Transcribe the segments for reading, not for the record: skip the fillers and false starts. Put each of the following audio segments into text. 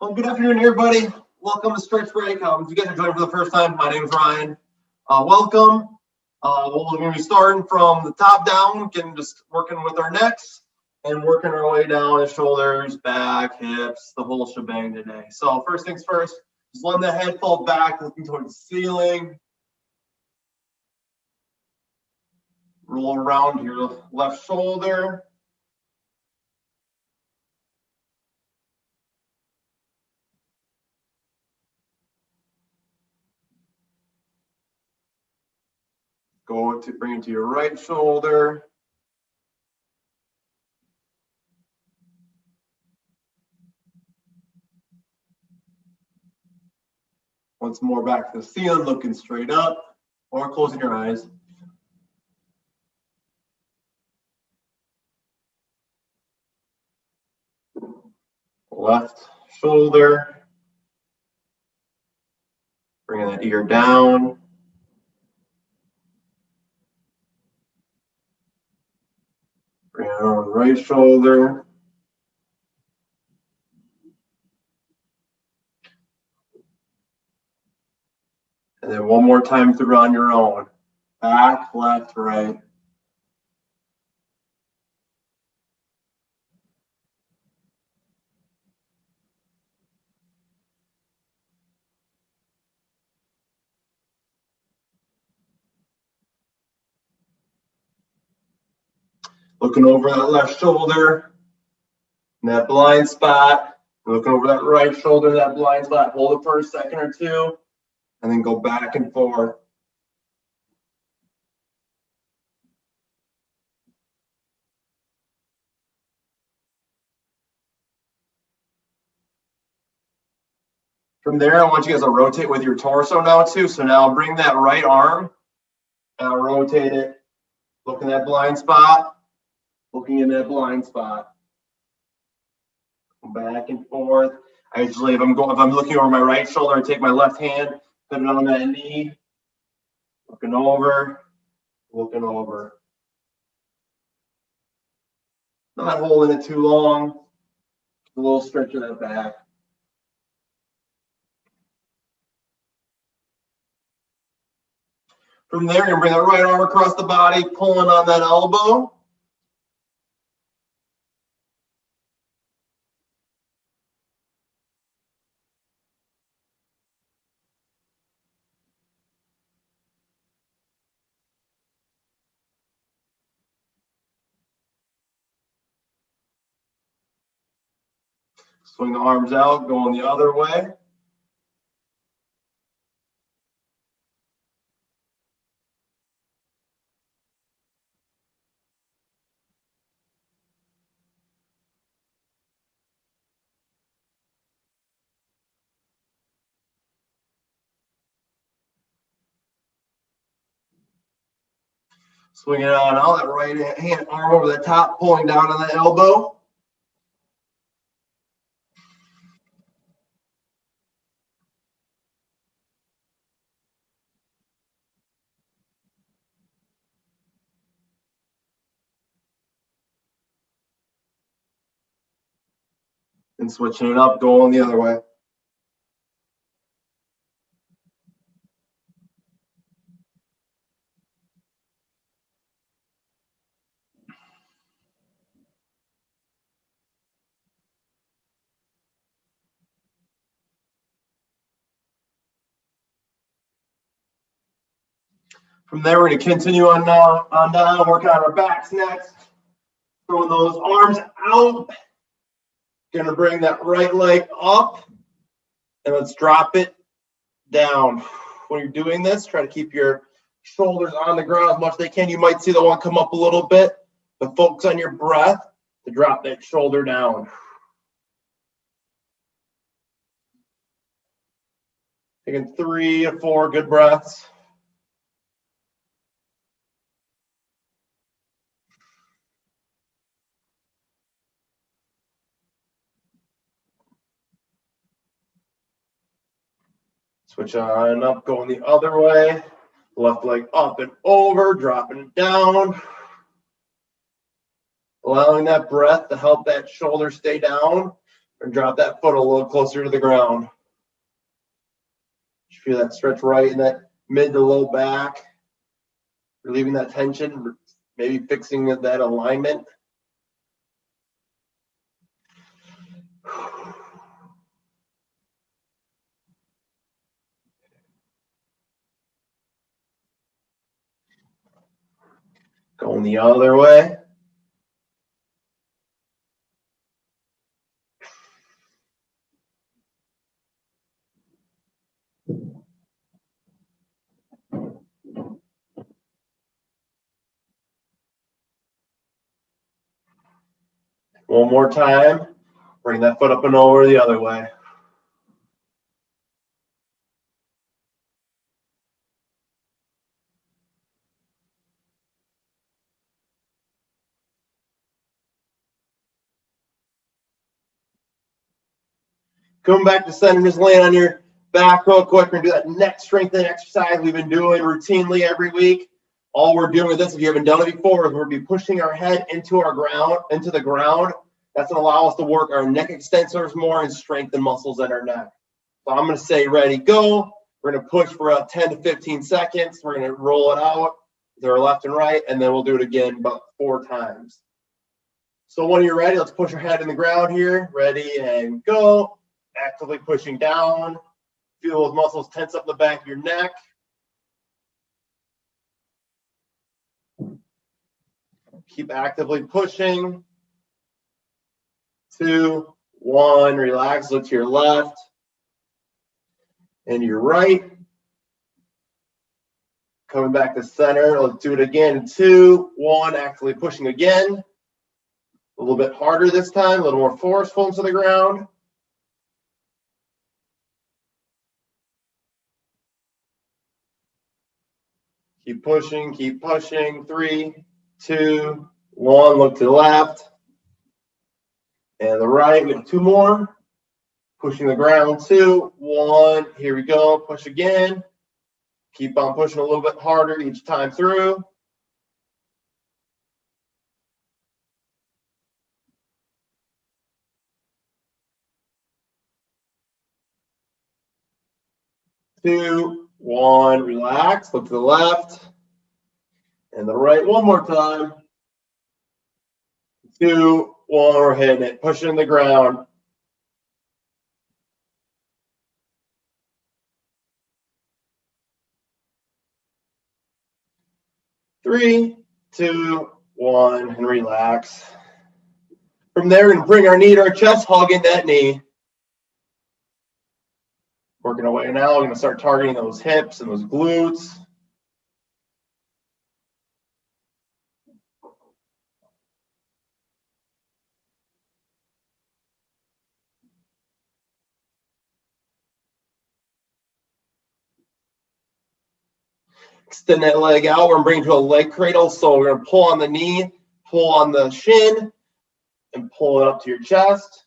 Well, good afternoon, everybody. Welcome to Stretch Break. If you guys are joining for the first time, my name is Ryan. Welcome. We're going to be starting from the top down, just working with our necks and working our way down the shoulders, back, hips, the whole shebang today. So first things first, just letting the head fall back, looking towards the ceiling. Roll around your left shoulder. Go to bring it to your right shoulder. Once more back to the ceiling, looking straight up or closing your eyes. Left shoulder. Bringing that ear down. Bring it over the right shoulder. And then one more time through on your own. Back, left, right. Looking over that left shoulder, that blind spot. Looking over that right shoulder, that blind spot. Hold it for a second or two, and then go back and forth. From there, I want you guys to rotate with your torso now too. So now bring that right arm and I'll rotate it. Look in that blind spot. Looking in that blind spot. Back and forth. I usually, if I'm looking over my right shoulder, I take my left hand, put it on that knee. Looking over, looking over. Not holding it too long. A little stretch of that back. From there, you're going to bring that right arm across the body, pulling on that elbow. Swing the arms out, going the other way. Swing it on out, that right hand arm over the top, pulling down on the elbow. And switching it up, going the other way. From there, we're going to continue on down, working on our backs next. Throwing those arms out. Going to bring that right leg up. And let's drop it down. When you're doing this, try to keep your shoulders on the ground as much as they can. You might see the one come up a little bit, but focus on your breath to drop that shoulder down. Taking 3 to 4 good breaths. Switch on up, going the other way. Left leg up and over, dropping down. Allowing that breath to help that shoulder stay down. And drop that foot a little closer to the ground. You feel that stretch right in that mid to low back, relieving that tension, maybe fixing that alignment. Going the other way. One more time. Bring that foot up and over the other way. Coming back to center, just land on your back real quick. We're going to do that neck strengthening exercise we've been doing routinely every week. All we're doing with this, if you haven't done it before, is we're going to be pushing our head into the ground. That's going to allow us to work our neck extensors more and strengthen muscles in our neck. So I'm going to say ready, go. We're going to push for about 10 to 15 seconds. We're going to roll it out to our left and right, and then we'll do it again about 4 times. So when you're ready, let's push our head in the ground here. Ready and go. Actively pushing down. Feel those muscles tense up the back of your neck. Keep actively pushing. 2, 1, relax, look to your left and your right. Coming back to center, let's do it again. 2, 1, actively pushing again. A little bit harder this time, a little more forceful into the ground. Keep pushing, keep pushing. 3, 2, 1, look to the left. And the right, we have 2 more. Pushing the ground, 2, 1, here we go, push again. Keep on pushing a little bit harder each time through. Two, 1, relax, look to the left. And the right, one more time. 2, 1, we're hitting it, pushing the ground. Three, 2, 1, and relax. From there, we're going to bring our knee to our chest, hugging that knee. Working our way now, we're going to start targeting those hips and those glutes. Extend that leg out. We're going to bring it to a leg cradle. So we're going to pull on the knee, pull on the shin, and pull it up to your chest.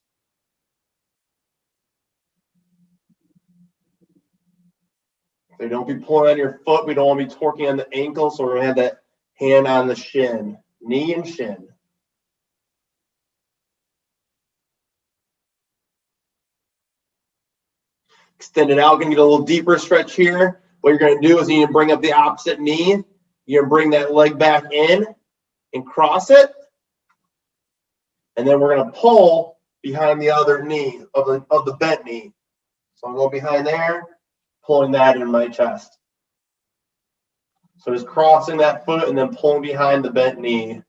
So don't be pulling on your foot. We don't want to be torquing on the ankle. So we're going to have that hand on the shin, knee and shin. Extend it out. Going to get a little deeper stretch here. What you're going to do is you need to bring up the opposite knee. You're going to bring that leg back in and cross it. And then we're going to pull behind the other knee of the bent knee. So I'm going behind there, pulling that in my chest. So just crossing that foot and then pulling behind the bent knee.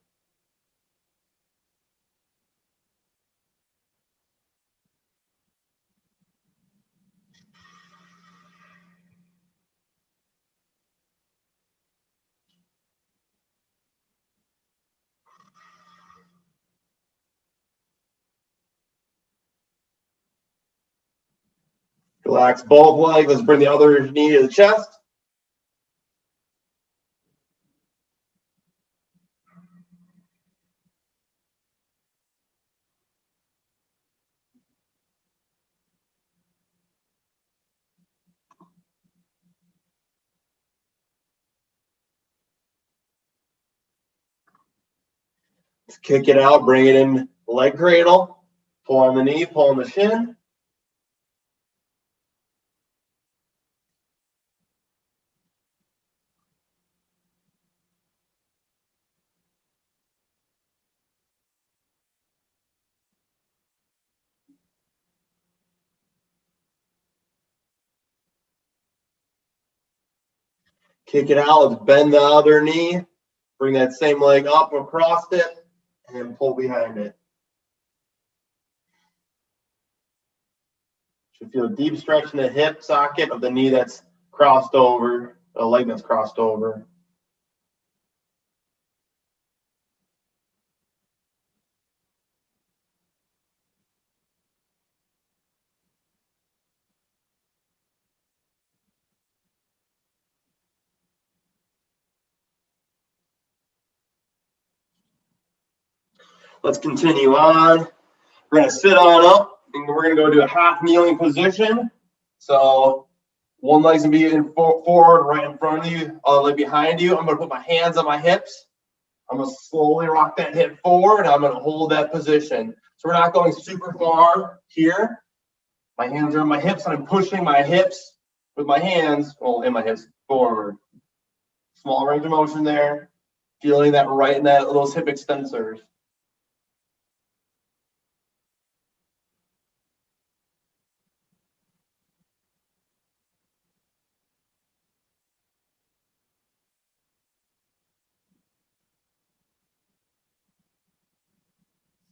Relax both legs. Let's bring the other knee to the chest. Let's kick it out. Bring it in leg cradle. Pull on the knee, pull on the shin. Kick it out. Let's bend the other knee. Bring that same leg up across it, and then pull behind it. Should feel a deep stretch in the hip socket of the knee that's crossed over, the leg that's crossed over. Let's continue on. We're going to sit on up, and we're going to go to a half kneeling position. So one leg's going to be in forward, right in front of you, other leg behind you. I'm going to put my hands on my hips. I'm going to slowly rock that hip forward. I'm going to hold that position. So we're not going super far here. My hands are on my hips, and I'm pushing my hips with my hands, well, in my hips, forward. Small range of motion there. Feeling that right in those hip extensors.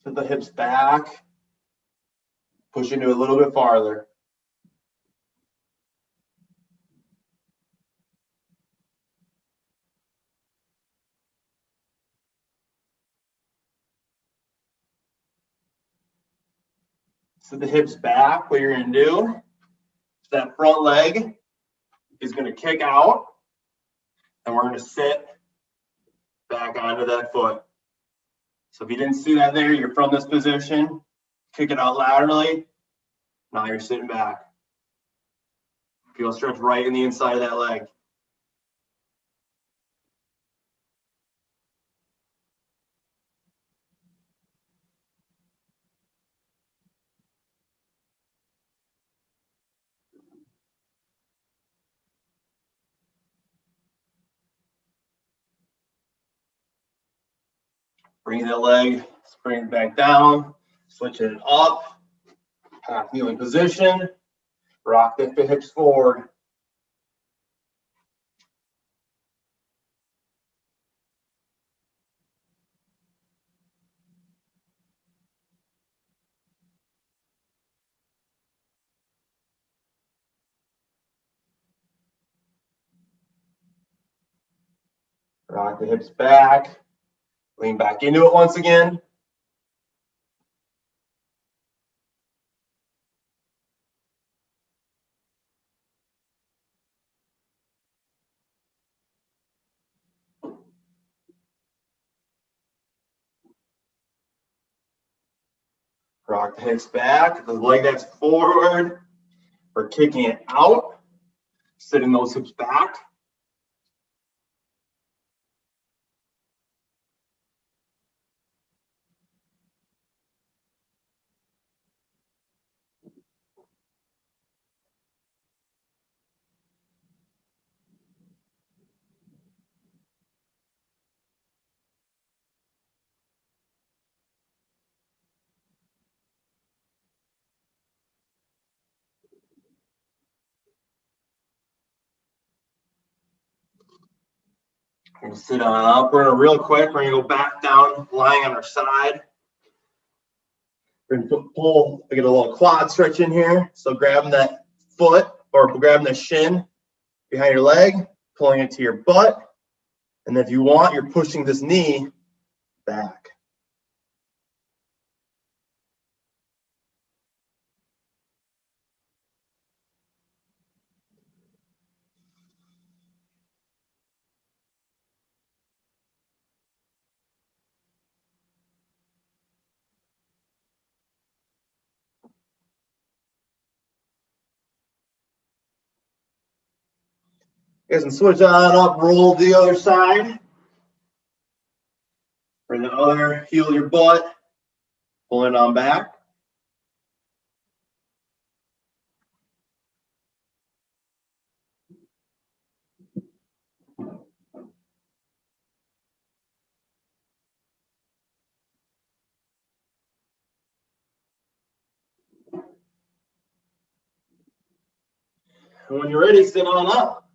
Put the hips back. Push into a little bit farther. Sit the hips back. What you're going to do, that front leg is going to kick out, and we're going to sit back onto that foot. So if you didn't see that there, you're from this position, kick it out laterally. Now you're sitting back. Feel stretch right in the inside of that leg. Bring that leg, bring it back down, switch it up, half kneeling position, rock the hips forward. Rock the hips back, lean back into it once again. Rock the hips back, the leg that's forward, we're kicking it out, sitting those hips back. We're gonna sit on up. We're gonna real quick. We're gonna go back down, lying on our side. We're gonna pull. I get a little quad stretch in here. So grabbing that foot or grabbing the shin behind your leg, pulling it to your butt, and then if you want, you're pushing this knee back. You guys can switch on up, roll the other side. Bring the other heel of your butt, pull it on back. And when you're ready, sit on up.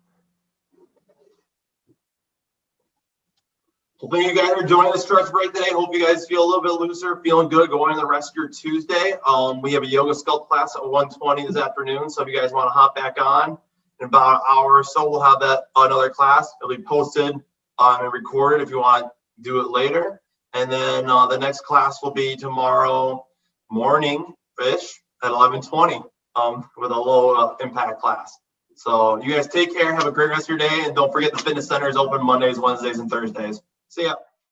Hoping you guys are enjoying the stretch break today. Hope you guys feel a little bit looser, feeling good going into the rest of your Tuesday. We have a yoga sculpt class at 1:20 this afternoon. So if you guys want to hop back on in about an hour or so, we'll have that another class. It'll be posted and recorded if you want to do it later. And then the next class will be tomorrow morning-ish at 11:20 with a low impact class. So you guys take care. Have a great rest of your day. And don't forget the fitness center is open Mondays, Wednesdays, and Thursdays. See ya.